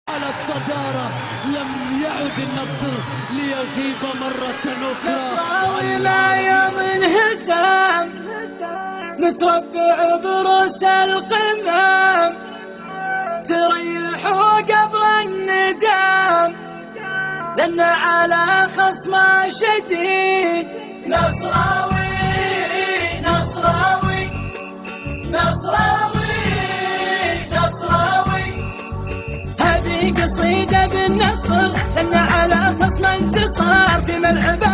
على الصدارة، لم يعد النصر ليغيب مرة أخرى. نصراوي ما يوم انهزم، متربع بروس القمم، تريحوا قبل الندم، لأن على خصم شديد. نصراوي نصراوي نصراوي نصراوي، هذه قصيدة بالنصر، لأن على خصم انتصار، في ملعب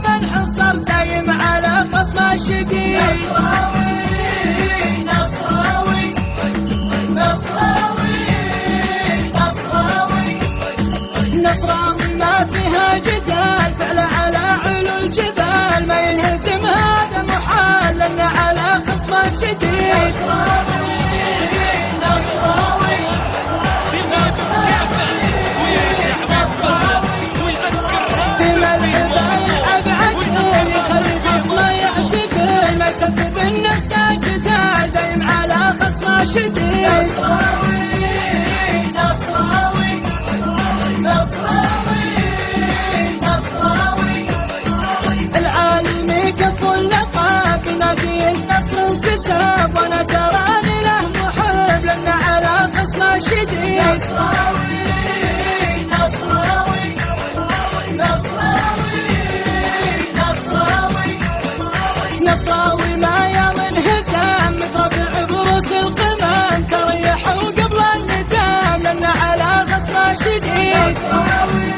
من حصر، دايم على خصم شديد. نصراوي نصراوي نصراوي نصراوي نصراوي، ما فيها جدال، فعل على علو الجبال، ما ينهزم هذا محال، لأن على خصم شديد. نصراوي نصراوي يسبب النفس جدال، دايم على خصم شديد. نصراوي نصراوي نصراوي نصراوي، العالم كف اللقب، بنادي النصر انتساب، وانا تراني له محب، لأن على خصم شديد. نصراوي نصراوي نصراوي نصراوي نصراوي، ما يوم انهزم، متربع بروس القمم، تريحوا قبل الندم، لأن على خصم شديد. نصراوي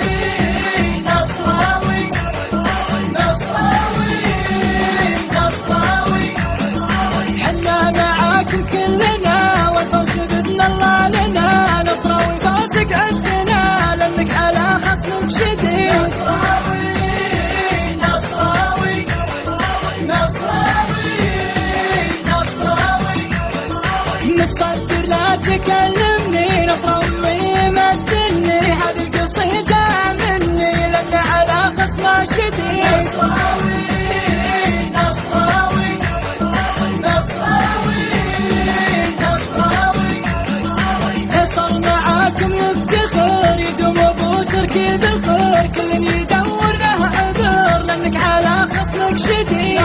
نصراوي نصراوي نصراوي، حنا معاكم كلنا، والفوز بإذن الله لنا، نصراوي فازق عزنا، لأنك على خصمك شديد. نصراوي نصراوي نصراوي نصراوي، متصدر لا تكلمني، نصراوي مثلني، هذه القصيدة مني، لأن على خصم شديد. نصراوي نصراوي نصراوي نصراوي، حصل معاكم نفتخر، يدوم ابو تركيب الخير، كل يدور له عذر، لأنك على خصمك شديد.